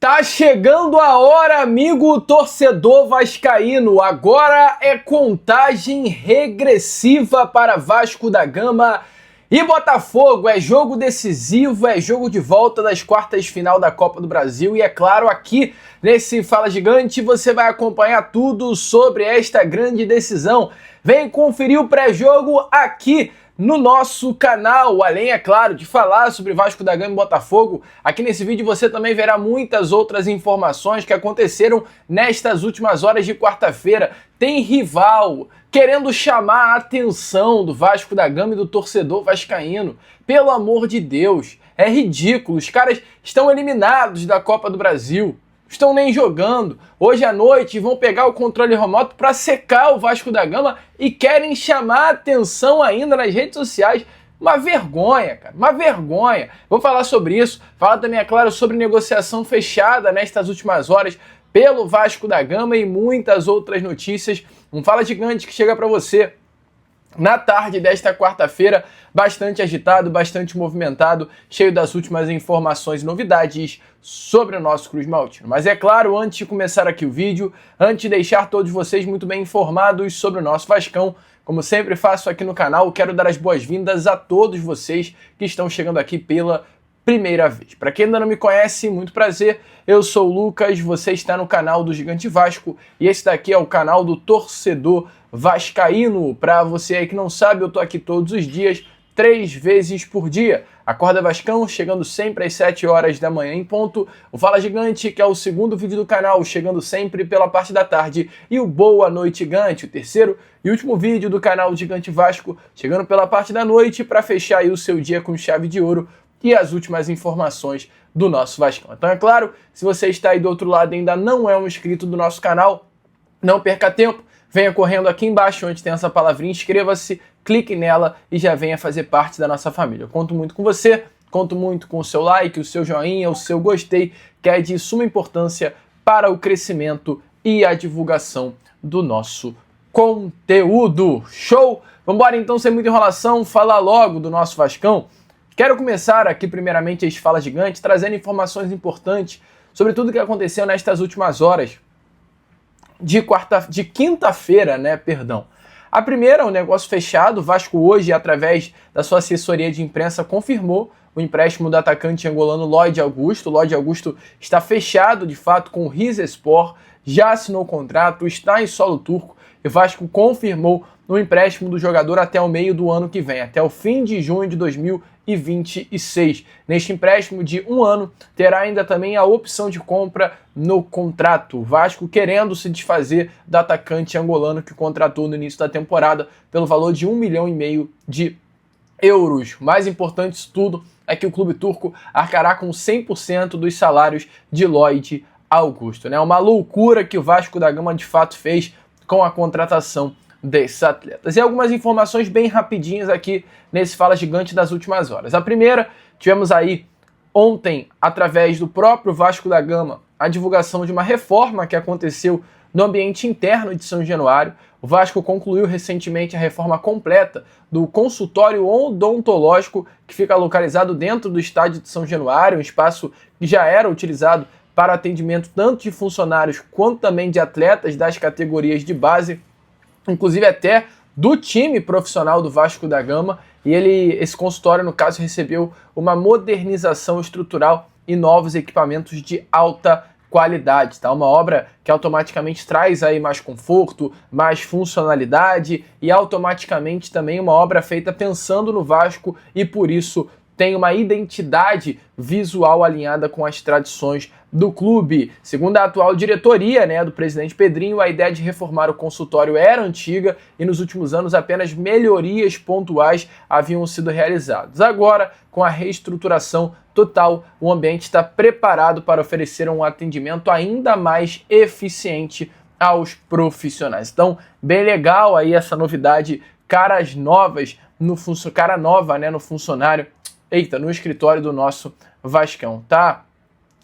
Tá chegando a hora, amigo torcedor vascaíno. Agora é contagem regressiva para Vasco da Gama e Botafogo. É jogo decisivo, é jogo de volta das quartas de final da Copa do Brasil. E é claro, aqui nesse Fala Gigante você vai acompanhar tudo sobre esta grande decisão. Vem conferir o pré-jogo aqui no nosso canal, além, é claro, de falar sobre Vasco da Gama e Botafogo. Aqui nesse vídeo você também verá muitas outras informações que aconteceram nestas últimas horas de quarta-feira. Tem rival querendo chamar a atenção do Vasco da Gama e do torcedor vascaíno. Pelo amor de Deus, é ridículo. Os caras estão eliminados da Copa do Brasil. Estão nem jogando. Hoje à noite vão pegar o controle remoto para secar o Vasco da Gama e querem chamar a atenção ainda nas redes sociais. Uma vergonha, cara, uma vergonha. Vou falar sobre isso, falar também, é claro, sobre negociação fechada nestas últimas horas pelo Vasco da Gama e muitas outras notícias. Um Fala Gigante que chega para você na tarde desta quarta-feira, bastante agitado, bastante movimentado, cheio das últimas informações e novidades sobre o nosso Cruz Maltino. Mas é claro, antes de começar aqui o vídeo, antes de deixar todos vocês muito bem informados sobre o nosso Vascão, como sempre faço aqui no canal, quero dar as boas-vindas a todos vocês que estão chegando aqui pela primeira vez. Para quem ainda não me conhece, muito prazer, eu sou o Lucas, você está no canal do Gigante Vasco e esse daqui é o canal do torcedor vascaíno. Para você aí que não sabe, eu tô aqui todos os dias, 3 vezes por dia. Acorda Vascão, chegando sempre às 7 horas da manhã em ponto. O Fala Gigante, que é o segundo vídeo do canal, chegando sempre pela parte da tarde. E o Boa Noite Gigante, o terceiro e último vídeo do canal Gigante Vasco, chegando pela parte da noite para fechar aí o seu dia com chave de ouro e as últimas informações do nosso Vascão. Então é claro, se você está aí do outro lado e ainda não é um inscrito do nosso canal, não perca tempo, venha correndo aqui embaixo onde tem essa palavrinha, inscreva-se, clique nela e já venha fazer parte da nossa família. Eu conto muito com você, conto muito com o seu like, o seu joinha, o seu gostei, que é de suma importância para o crescimento e a divulgação do nosso conteúdo. Show? Vamos embora então, sem muita enrolação, falar logo do nosso Vascão. Quero começar aqui primeiramente este Fala Gigante, trazendo informações importantes sobre tudo o que aconteceu nestas últimas horas de quinta-feira, né, perdão. A primeira, o negócio fechado, o Vasco hoje, através da sua assessoria de imprensa, confirmou o empréstimo do atacante angolano Lloyd Augusto. O Lloyd Augusto está fechado, de fato, com o Rizespor, já assinou o contrato, está em solo turco, e o Vasco confirmou o empréstimo do jogador até o meio do ano que vem, até o fim de junho de 2026. Neste empréstimo de 1 ano, terá ainda também a opção de compra no contrato. O Vasco querendo se desfazer do atacante angolano que contratou no início da temporada pelo valor de 1,5 milhão de euros. O mais importante disso tudo é que o clube turco arcará com 100% dos salários de Lloyd Augusto. É uma loucura que o Vasco da Gama de fato fez com a contratação desses atletas. E algumas informações bem rapidinhas aqui nesse Fala Gigante das últimas horas. A primeira, tivemos aí ontem, através do próprio Vasco da Gama, a divulgação de uma reforma que aconteceu no ambiente interno de São Januário. O Vasco concluiu recentemente a reforma completa do consultório odontológico que fica localizado dentro do estádio de São Januário, um espaço que já era utilizado para atendimento tanto de funcionários quanto também de atletas das categorias de base, inclusive até do time profissional do Vasco da Gama, e esse consultório, no caso, recebeu uma modernização estrutural e novos equipamentos de alta qualidade, tá? Uma obra que automaticamente traz aí mais conforto, mais funcionalidade e automaticamente também uma obra feita pensando no Vasco e por isso tem uma identidade visual alinhada com as tradições do clube. Segundo a atual diretoria, né, do presidente Pedrinho, a ideia de reformar o consultório era antiga e nos últimos anos apenas melhorias pontuais haviam sido realizadas. Agora, com a reestruturação total, o ambiente está preparado para oferecer um atendimento ainda mais eficiente aos profissionais. Então, bem legal aí essa novidade, caras novas cara nova, né, no funcionário. Eita, no escritório do nosso Vascão. Tá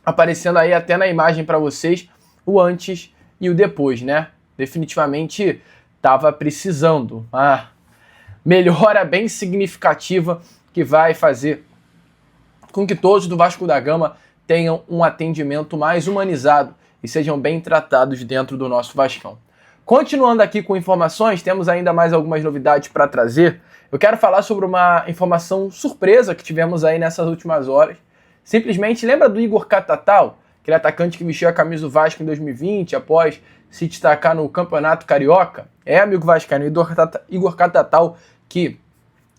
aparecendo aí até na imagem para vocês o antes e o depois, né? Definitivamente estava precisando. Melhora bem significativa que vai fazer com que todos do Vasco da Gama tenham um atendimento mais humanizado e sejam bem tratados dentro do nosso Vascão. Continuando aqui com informações, temos ainda mais algumas novidades para trazer. Eu quero falar sobre uma informação surpresa que tivemos aí nessas últimas horas. Simplesmente, lembra do Igor Catatal, aquele atacante que vestiu a camisa do Vasco em 2020, após se destacar no Campeonato Carioca? Amigo vascaíno, Igor Catatal, que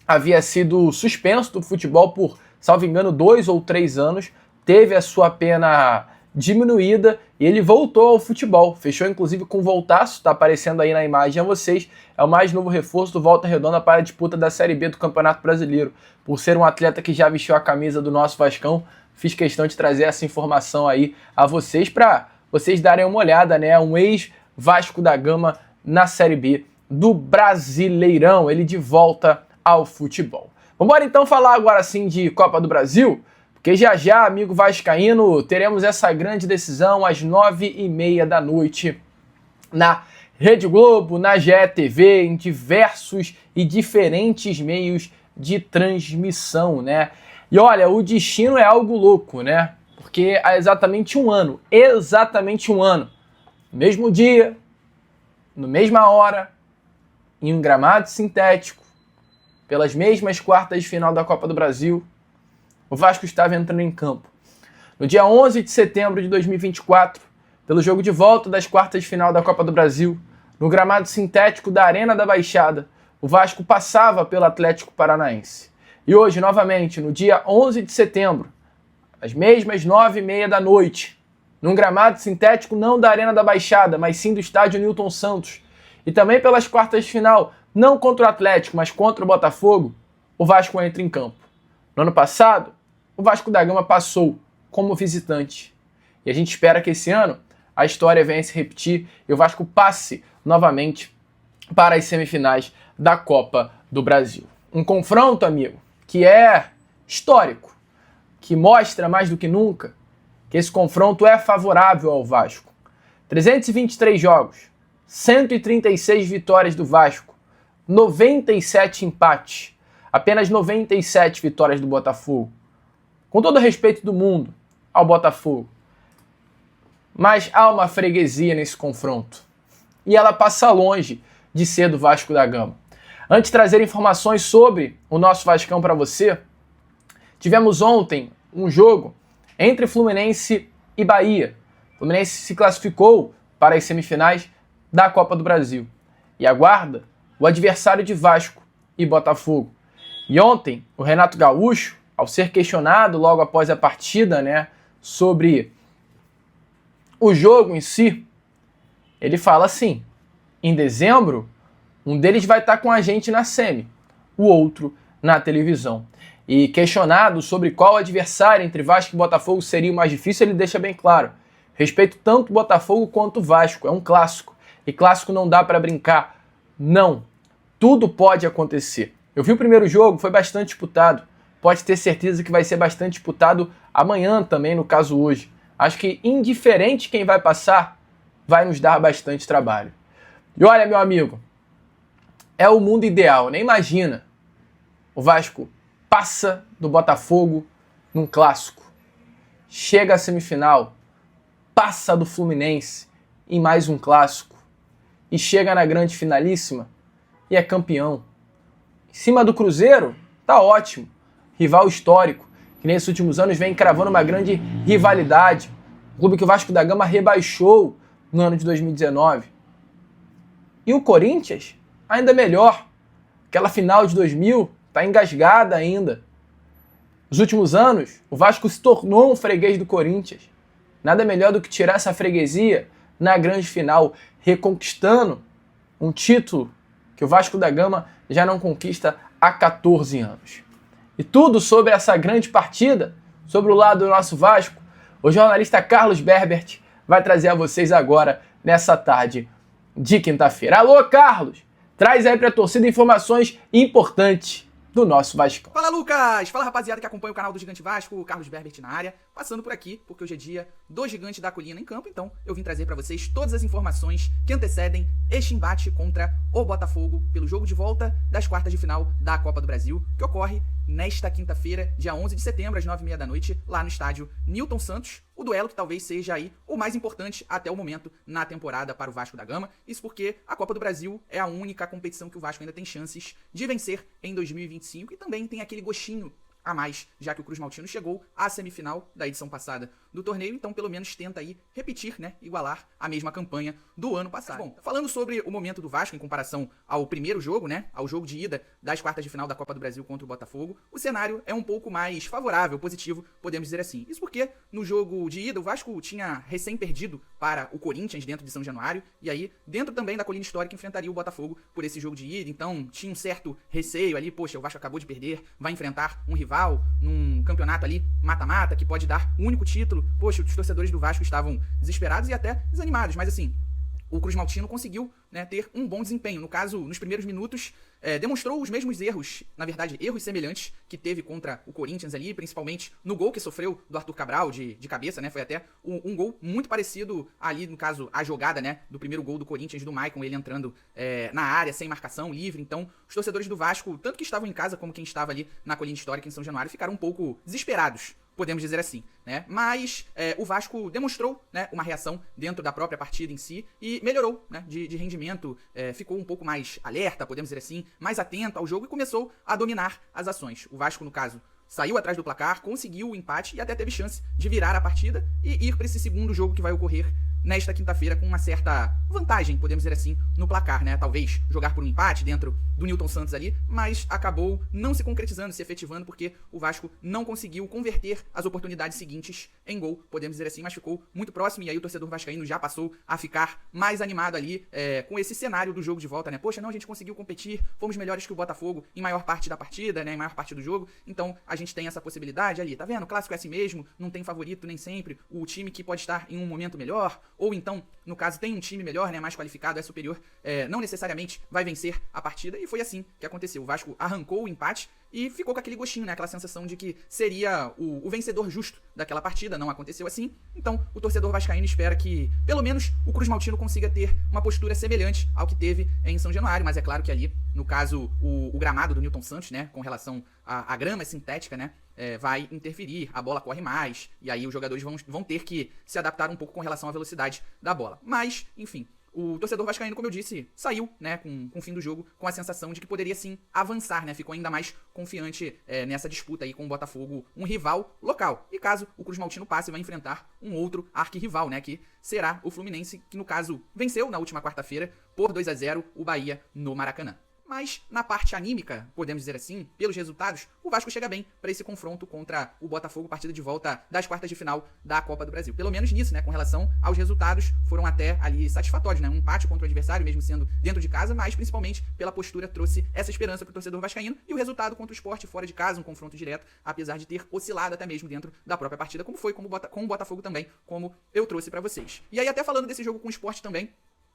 havia sido suspenso do futebol por, salvo engano, 2 ou 3 anos, teve a sua pena diminuída e ele voltou ao futebol. Fechou inclusive com o Voltaço, está aparecendo aí na imagem a vocês. É o mais novo reforço do Volta Redonda para a disputa da Série B do Campeonato Brasileiro. Por ser um atleta que já vestiu a camisa do nosso Vascão, fiz questão de trazer essa informação aí a vocês para vocês darem uma olhada, né? Um ex-Vasco da Gama na Série B do Brasileirão, ele de volta ao futebol. Vamos então falar agora sim de Copa do Brasil, porque já, amigo vascaíno, teremos essa grande decisão às 9h30 da noite na Rede Globo, na GE.TV, em diversos e diferentes meios de transmissão, né? E olha, o destino é algo louco, né? Porque há exatamente um ano, no mesmo dia, na mesma hora, em um gramado sintético, pelas mesmas quartas de final da Copa do Brasil, o Vasco estava entrando em campo. No dia 11 de setembro de 2024, pelo jogo de volta das quartas de final da Copa do Brasil, no gramado sintético da Arena da Baixada, o Vasco passava pelo Atlético Paranaense. E hoje, novamente, no dia 11 de setembro, às mesmas 9h30 da noite, num gramado sintético não da Arena da Baixada, mas sim do estádio Newton Santos, e também pelas quartas de final, não contra o Atlético, mas contra o Botafogo, o Vasco entra em campo. No ano passado, o Vasco da Gama passou como visitante. E a gente espera que esse ano a história venha se repetir e o Vasco passe novamente para as semifinais da Copa do Brasil. Um confronto, amigo, que é histórico, que mostra mais do que nunca que esse confronto é favorável ao Vasco. 323 jogos, 136 vitórias do Vasco, 97 empates, apenas 97 vitórias do Botafogo. Com todo o respeito do mundo ao Botafogo, mas há uma freguesia nesse confronto. E ela passa longe de ser do Vasco da Gama. Antes de trazer informações sobre o nosso Vascão para você, tivemos ontem um jogo entre Fluminense e Bahia. O Fluminense se classificou para as semifinais da Copa do Brasil e aguarda o adversário de Vasco e Botafogo. E ontem, o Renato Gaúcho, ao ser questionado logo após a partida, né, sobre o jogo em si, ele fala assim: em dezembro, um deles vai estar com a gente na semi, o outro na televisão. E questionado sobre qual adversário entre Vasco e Botafogo seria o mais difícil, ele deixa bem claro: respeito tanto o Botafogo quanto o Vasco, é um clássico. E clássico não dá para brincar. Não, tudo pode acontecer. Eu vi o primeiro jogo, foi bastante disputado. Pode ter certeza que vai ser bastante disputado amanhã também, no caso hoje. Acho que indiferente quem vai passar, vai nos dar bastante trabalho. E olha, meu amigo, é o mundo ideal, nem imagina. O Vasco passa do Botafogo num clássico, chega à semifinal, passa do Fluminense em mais um clássico e chega na grande finalíssima e é campeão. Em cima do Cruzeiro, tá ótimo. Rival histórico, que nesses últimos anos vem cravando uma grande rivalidade. O clube que o Vasco da Gama rebaixou no ano de 2019. E o Corinthians, ainda melhor. Aquela final de 2000 está engasgada ainda. Nos últimos anos, o Vasco se tornou um freguês do Corinthians. Nada melhor do que tirar essa freguesia na grande final, reconquistando um título que o Vasco da Gama já não conquista há 14 anos. E tudo sobre essa grande partida, sobre o lado do nosso Vasco, o jornalista Carlos Berbert vai trazer a vocês agora, nessa tarde de quinta-feira. Alô, Carlos! Traz aí para a torcida informações importantes do nosso Vasco. Fala, Lucas! Fala, rapaziada que acompanha o canal do Gigante Vasco, o Carlos Berbert na área, passando por aqui, porque hoje é dia do Gigante da Colina em campo, então eu vim trazer para vocês todas as informações que antecedem este embate contra o Botafogo pelo jogo de volta das quartas de final da Copa do Brasil, que ocorre nesta quinta-feira, dia 11 de setembro, às 9h30 da noite, lá no estádio Newton Santos. O duelo que talvez seja aí o mais importante até o momento na temporada para o Vasco da Gama. Isso porque a Copa do Brasil é a única competição que o Vasco ainda tem chances de vencer em 2025 e também tem aquele gostinho a mais, já que o Cruz Maltino chegou à semifinal da edição passada do torneio, então pelo menos tenta aí repetir, né, igualar a mesma campanha do ano passado. Bom, falando sobre o momento do Vasco em comparação ao primeiro jogo, né, ao jogo de ida das quartas de final da Copa do Brasil contra o Botafogo, o cenário é um pouco mais favorável, positivo, podemos dizer assim. Isso porque no jogo de ida o Vasco tinha recém perdido para o Corinthians dentro de São Januário, e aí dentro também da colina histórica enfrentaria o Botafogo por esse jogo de ida, então tinha um certo receio ali, poxa, o Vasco acabou de perder, vai enfrentar um rival num campeonato ali mata-mata, que pode dar um único título. Poxa, os torcedores do Vasco estavam desesperados e até desanimados, mas assim, o Cruz Maltino conseguiu, né, ter um bom desempenho. No caso, nos primeiros minutos, demonstrou os mesmos erros, na verdade, erros semelhantes que teve contra o Corinthians ali, principalmente no gol que sofreu do Arthur Cabral de cabeça, né? Foi até um gol muito parecido ali, no caso, a jogada, né, do primeiro gol do Corinthians, do Maicon, ele entrando na área, sem marcação, livre. Então, os torcedores do Vasco, tanto que estavam em casa como quem estava ali na colina histórica em São Januário, ficaram um pouco desesperados, podemos dizer assim, né? Mas o Vasco demonstrou, né, uma reação dentro da própria partida em si e melhorou, né, de rendimento, ficou um pouco mais alerta, podemos dizer assim, mais atento ao jogo e começou a dominar as ações. O Vasco, no caso, saiu atrás do placar, conseguiu o empate e até teve chance de virar a partida e ir para esse segundo jogo que vai ocorrer nesta quinta-feira com uma certa vantagem, podemos dizer assim, no placar, né? Talvez jogar por um empate dentro do Newton Santos ali, mas acabou não se concretizando, se efetivando, porque o Vasco não conseguiu converter as oportunidades seguintes em gol, podemos dizer assim, mas ficou muito próximo, e aí o torcedor vascaíno já passou a ficar mais animado ali com esse cenário do jogo de volta, né? Poxa, não, a gente conseguiu competir, fomos melhores que o Botafogo em maior parte da partida, né? Em maior parte do jogo, então a gente tem essa possibilidade ali, tá vendo? O clássico é assim mesmo, não tem favorito nem sempre, o time que pode estar em um momento melhor, ou então, no caso, tem um time melhor, né, mais qualificado, é superior, não necessariamente vai vencer a partida, e foi assim que aconteceu. O Vasco arrancou o empate e ficou com aquele gostinho, né, aquela sensação de que seria o vencedor justo daquela partida. Não aconteceu assim, então o torcedor vascaíno espera que, pelo menos, o Cruz Maltino consiga ter uma postura semelhante ao que teve em São Januário, mas é claro que ali, no caso, o gramado do Newton Santos, né, com relação à grama sintética, né, vai interferir, a bola corre mais, e aí os jogadores vão ter que se adaptar um pouco com relação à velocidade da bola. Mas, enfim, o torcedor vascaíno, como eu disse, saiu, né, com o fim do jogo, com a sensação de que poderia sim avançar, né, ficou ainda mais confiante nessa disputa aí com o Botafogo, um rival local. E caso o Cruz Maltino passe, vai enfrentar um outro arquirrival, né, que será o Fluminense, que no caso venceu na última quarta-feira por 2-0 o Bahia no Maracanã. Mas na parte anímica, podemos dizer assim, pelos resultados, o Vasco chega bem para esse confronto contra o Botafogo, partida de volta das quartas de final da Copa do Brasil. Pelo menos nisso, né, com relação aos resultados, foram até ali satisfatórios, né, um empate contra o adversário, mesmo sendo dentro de casa, mas principalmente pela postura trouxe essa esperança para o torcedor vascaíno, e o resultado contra o Sport fora de casa, um confronto direto, apesar de ter oscilado até mesmo dentro da própria partida, como foi com o Botafogo também, como eu trouxe para vocês. E aí até falando desse jogo com o Sport também,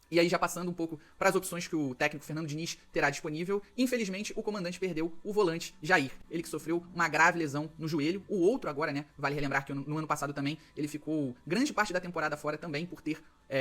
e aí já passando um pouco para as opções que o técnico Fernando Diniz terá disponível, infelizmente o comandante perdeu o volante Jair, ele que sofreu uma grave lesão no joelho, o outro agora, né, vale relembrar que no ano passado também ele ficou grande parte da temporada fora também por ter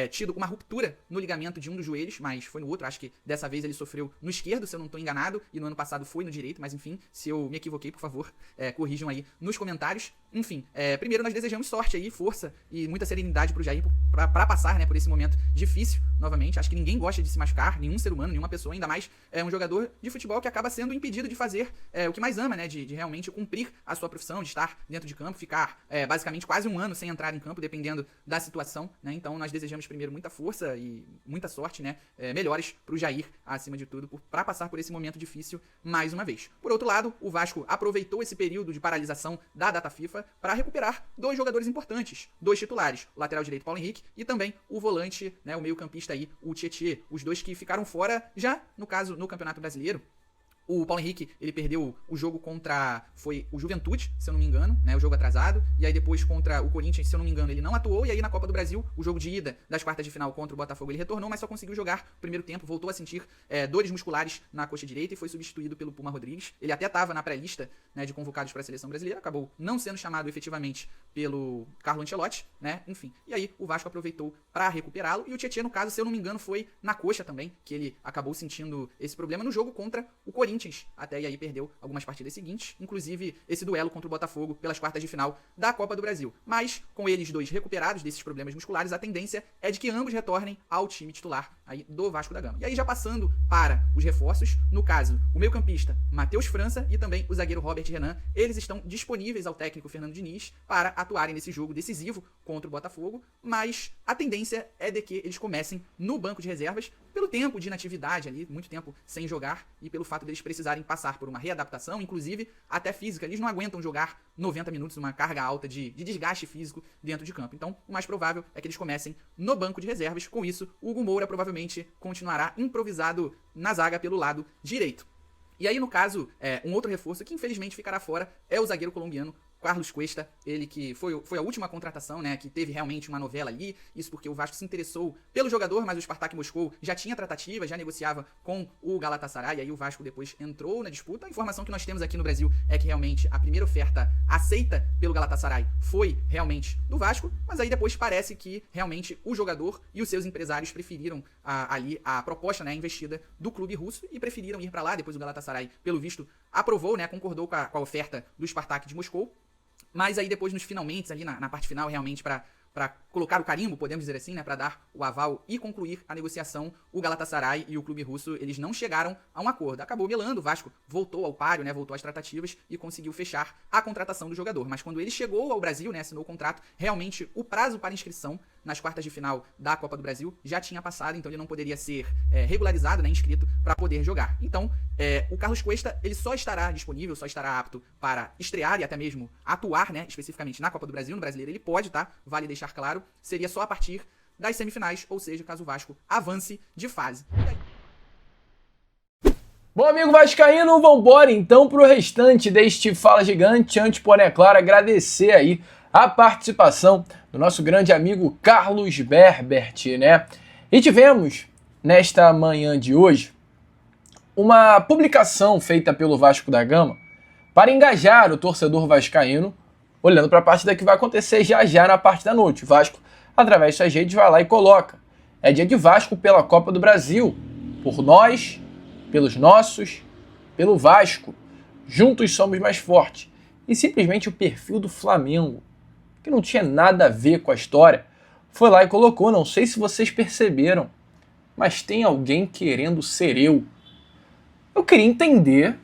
tido uma ruptura no ligamento de um dos joelhos, mas foi no outro, acho que dessa vez ele sofreu no esquerdo, se eu não estou enganado, e no ano passado foi no direito, mas enfim, se eu me equivoquei, por favor, corrijam aí nos comentários. Enfim, primeiro nós desejamos sorte aí, força e muita serenidade pro Jair para passar, né, por esse momento difícil, novamente. Acho que ninguém gosta de se machucar, nenhum ser humano, nenhuma pessoa, ainda mais um jogador de futebol que acaba sendo impedido de fazer o que mais ama, né, de realmente cumprir a sua profissão, de estar dentro de campo, ficar basicamente quase um ano sem entrar em campo, dependendo da situação, né. Então nós desejamos primeiro muita força e muita sorte, né, melhores pro Jair, acima de tudo, para passar por esse momento difícil mais uma vez. Por outro lado, o Vasco aproveitou esse período de paralisação da data FIFA para recuperar dois jogadores importantes, dois titulares, o lateral direito Paulo Henrique e também o volante, né, o meio-campista aí, o Tietê, os dois que ficaram fora já, no caso, no Campeonato Brasileiro. O Paulo Henrique, ele perdeu o jogo contra, foi o Juventude, se eu não me engano, né, o jogo atrasado, e aí depois contra o Corinthians, se eu não me engano, ele não atuou, e aí na Copa do Brasil, o jogo de ida das quartas de final contra o Botafogo, ele retornou, mas só conseguiu jogar o primeiro tempo, voltou a sentir dores musculares na coxa direita e foi substituído pelo Puma Rodrigues. Ele até estava na pré-lista, né, de convocados para a seleção brasileira, acabou não sendo chamado efetivamente pelo Carlo Ancelotti, né, enfim, e aí o Vasco aproveitou para recuperá-lo, e o Tietê, no caso, se eu não me engano, foi na coxa também, que ele acabou sentindo esse problema no jogo contra o Corinthians, Corinthians até e aí perdeu algumas partidas seguintes, inclusive esse duelo contra o Botafogo pelas quartas de final da Copa do Brasil. Mas, com eles dois recuperados desses problemas musculares, a tendência é de que ambos retornem ao time titular aí do Vasco da Gama. E aí já passando para os reforços, no caso, o meio-campista Matheus França e também o zagueiro Robert Renan, eles estão disponíveis ao técnico Fernando Diniz para atuarem nesse jogo decisivo contra o Botafogo, mas a tendência é de que eles comecem no banco de reservas pelo tempo de inatividade ali, muito tempo sem jogar, e pelo fato deles precisarem passar por uma readaptação, inclusive até física. Eles não aguentam jogar 90 minutos numa carga alta de desgaste físico dentro de campo. Então, o mais provável é que eles comecem no banco de reservas. Com isso, o Hugo Moura provavelmente continuará improvisado na zaga pelo lado direito. E aí, no caso, um outro reforço que infelizmente ficará fora é o zagueiro colombiano Carlos Cuesta, ele que foi a última contratação, né, que teve realmente uma novela ali, isso porque o Vasco se interessou pelo jogador, mas o Spartak Moscou já tinha tratativa, já negociava com o Galatasaray, e aí o Vasco depois entrou na disputa. A informação que nós temos aqui no Brasil é que realmente a primeira oferta aceita pelo Galatasaray foi realmente do Vasco, mas aí depois parece que realmente o jogador e os seus empresários preferiram ali a proposta, né, a investida do clube russo e preferiram ir para lá. Depois o Galatasaray, pelo visto, aprovou, né, concordou com a oferta do Spartak de Moscou. Mas aí depois nos finalmente, ali na parte final, realmente para colocar o carimbo, podemos dizer assim, né, para dar o aval e concluir a negociação, o Galatasaray e o clube russo, eles não chegaram a um acordo. Acabou melando, o Vasco voltou ao páreo, né, voltou às tratativas e conseguiu fechar a contratação do jogador. Mas quando ele chegou ao Brasil, né, assinou o contrato, realmente o prazo para inscrição nas quartas de final da Copa do Brasil já tinha passado, então ele não poderia ser regularizado, né, inscrito para poder jogar. Então, o Carlos Cuesta, ele só estará disponível, só estará apto para estrear e até mesmo atuar, né, especificamente na Copa do Brasil. No Brasileiro ele pode, tá? Vale deixar claro, seria só a partir das semifinais, ou seja, caso o Vasco avance de fase. Bom, amigo vascaíno, vambora então pro restante deste Fala Gigante. Antes, porém, é claro, agradecer aí a participação do nosso grande amigo Carlos Berbert, né? E tivemos, nesta manhã de hoje, uma publicação feita pelo Vasco da Gama para engajar o torcedor vascaíno, olhando para a partida que vai acontecer já na parte da noite. O Vasco, através de suas redes, vai lá e coloca: é dia de Vasco pela Copa do Brasil, por nós, pelos nossos, pelo Vasco, juntos somos mais fortes. E simplesmente o perfil do Flamengo, que não tinha nada a ver com a história, foi lá e colocou. Não sei se vocês perceberam, mas tem alguém querendo ser eu. Eu queria entender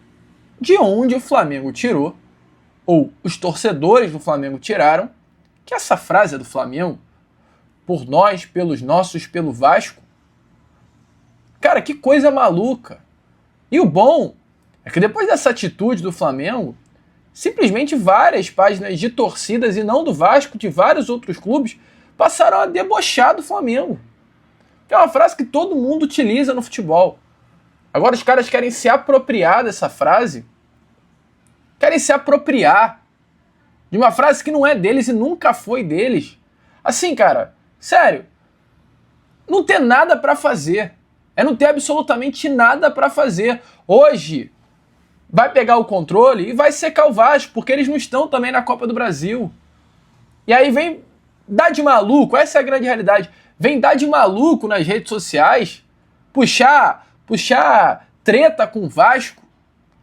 de onde o Flamengo tirou, ou os torcedores do Flamengo tiraram, que essa frase é do Flamengo, por nós, pelos nossos, pelo Vasco. Cara, que coisa maluca. E o bom é que depois dessa atitude do Flamengo, simplesmente várias páginas de torcidas, e não do Vasco, de vários outros clubes, passaram a debochar do Flamengo. É uma frase que todo mundo utiliza no futebol. Agora os caras querem se apropriar dessa frase, querem se apropriar de uma frase que não é deles e nunca foi deles. Assim, cara, sério, não ter nada pra fazer. É não ter absolutamente nada pra fazer. Hoje vai pegar o controle e vai secar o Vasco, porque eles não estão também na Copa do Brasil. E aí vem dar de maluco, essa é a grande realidade, vem dar de maluco nas redes sociais, puxar treta com o Vasco.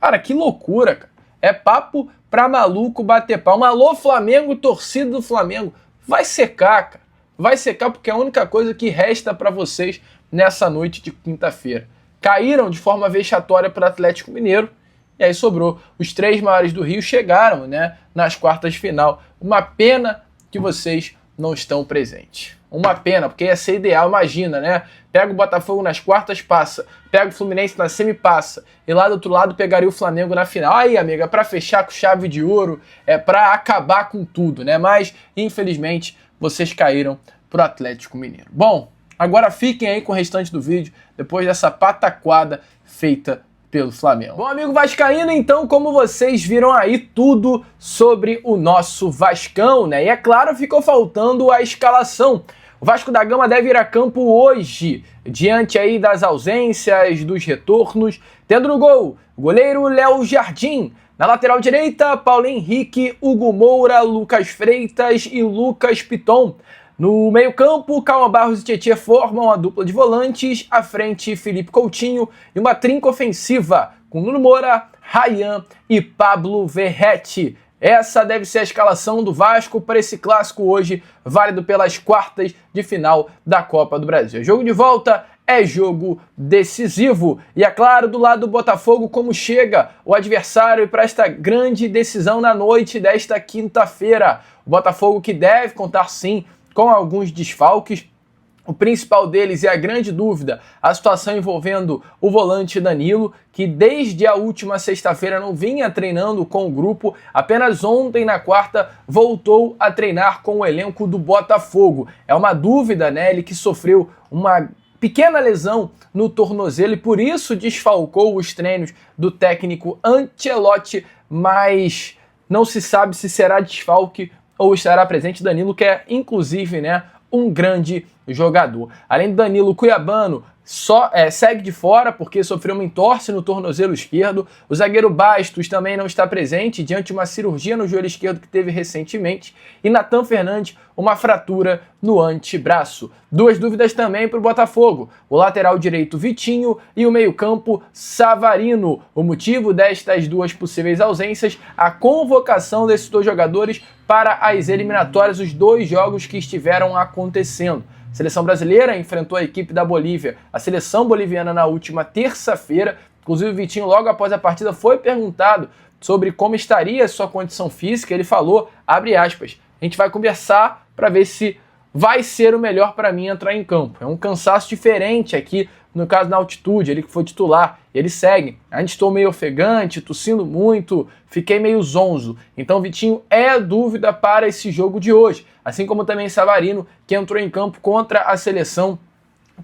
Cara, que loucura, cara. É papo pra maluco bater palma. Alô, Flamengo, torcida do Flamengo. Vai secar, cara. Vai secar, porque é a única coisa que resta pra vocês nessa noite de quinta-feira. Caíram de forma vexatória para o Atlético Mineiro, e aí sobrou. Os três maiores do Rio chegaram, né, nas quartas de final. Uma pena que vocês não estão presentes. Uma pena, porque ia ser ideal, imagina, né? Pega o Botafogo nas quartas, passa. Pega o Fluminense na semi, passa. E lá do outro lado pegaria o Flamengo na final. Aí, amiga, é pra fechar com chave de ouro, é pra acabar com tudo, né? Mas, infelizmente, vocês caíram pro Atlético Mineiro. Bom, agora fiquem aí com o restante do vídeo, depois dessa pataquada feita pelo Flamengo. Bom, amigo vascaíno, então, como vocês viram aí tudo sobre o nosso Vascão, né? E é claro, ficou faltando a escalação. O Vasco da Gama deve ir a campo hoje, diante aí das ausências, dos retornos, tendo no gol o goleiro Léo Jardim. Na lateral direita, Paulo Henrique, Hugo Moura, Lucas Freitas e Lucas Piton. No meio-campo, Calma Barros e Tietê formam a dupla de volantes, à frente Felipe Coutinho e uma trinca ofensiva com Nuno Moura, Ryan e Pablo Verratti. Essa deve ser a escalação do Vasco para esse clássico hoje, válido pelas quartas de final da Copa do Brasil. Jogo de volta é jogo decisivo. E é claro, do lado do Botafogo, como chega o adversário para esta grande decisão na noite desta quinta-feira. O Botafogo que deve contar sim com alguns desfalques. O principal deles é a grande dúvida, a situação envolvendo o volante Danilo, que desde a última sexta-feira não vinha treinando com o grupo, apenas ontem, na quarta, voltou a treinar com o elenco do Botafogo. É uma dúvida, né? Ele que sofreu uma pequena lesão no tornozelo e por isso desfalcou os treinos do técnico Ancelotti, mas não se sabe se será desfalque ou estará presente Danilo, que é inclusive, né, um grande jogador. Além do Danilo, Cuiabano segue de fora porque sofreu uma entorse no tornozelo esquerdo. O zagueiro Bastos também não está presente diante de uma cirurgia no joelho esquerdo que teve recentemente. E Natan Fernandes, uma fratura no antebraço. Duas dúvidas também para o Botafogo. O lateral direito Vitinho e o meio-campo Savarino. O motivo destas duas possíveis ausências, a convocação desses dois jogadores para as eliminatórias, os dois jogos que estiveram acontecendo. A seleção brasileira enfrentou a equipe da Bolívia, a seleção boliviana, na última terça-feira. Inclusive o Vitinho, logo após a partida, foi perguntado sobre como estaria a sua condição física. Ele falou, abre aspas, a gente vai conversar para ver se vai ser o melhor para mim entrar em campo. É um cansaço diferente aqui, no caso na altitude, ele que foi titular, ele segue. A gente estou meio ofegante, tossindo muito, fiquei meio zonzo. Então Vitinho é dúvida para esse jogo de hoje. Assim como também Savarino, que entrou em campo contra a seleção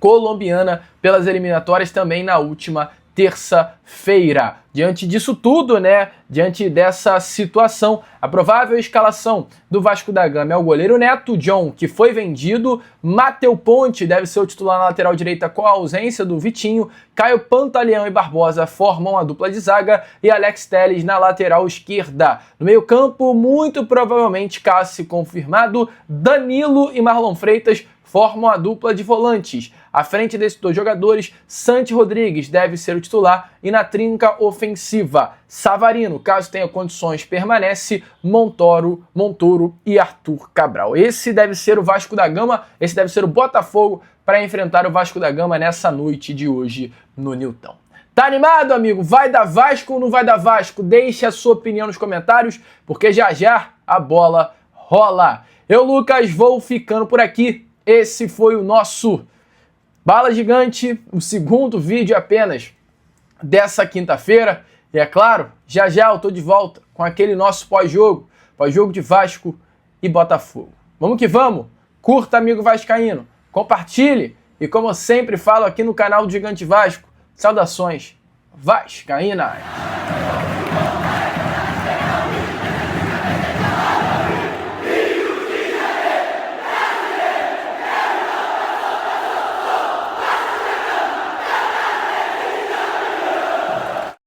colombiana pelas eliminatórias também na última terça-feira. Diante disso tudo, né, diante dessa situação, a provável escalação do Vasco da Gama é o goleiro Neto John, que foi vendido, Mateu Ponte deve ser o titular na lateral direita com a ausência do Vitinho, Caio Pantaleão e Barbosa formam a dupla de zaga e Alex Telles na lateral esquerda. No meio campo, muito provavelmente, caso confirmado, Danilo e Marlon Freitas formam a dupla de volantes. À frente desses dois jogadores, Santi Rodrigues deve ser o titular e na trinca ofensiva, Savarino, caso tenha condições, permanece, Montoro e Arthur Cabral. Esse deve ser o Vasco da Gama, esse deve ser o Botafogo para enfrentar o Vasco da Gama nessa noite de hoje no Nilton. Tá animado, amigo? Vai dar Vasco ou não vai dar Vasco? Deixe a sua opinião nos comentários, porque já já a bola rola. Eu, Lucas, vou ficando por aqui. Esse foi o nosso Bala Gigante, o segundo vídeo apenas dessa quinta-feira. E é claro, já já eu tô de volta com aquele nosso pós-jogo de Vasco e Botafogo. Vamos que vamos! Curta, amigo vascaíno, compartilhe e, como eu sempre falo aqui no canal do Gigante Vasco, saudações vascaínas!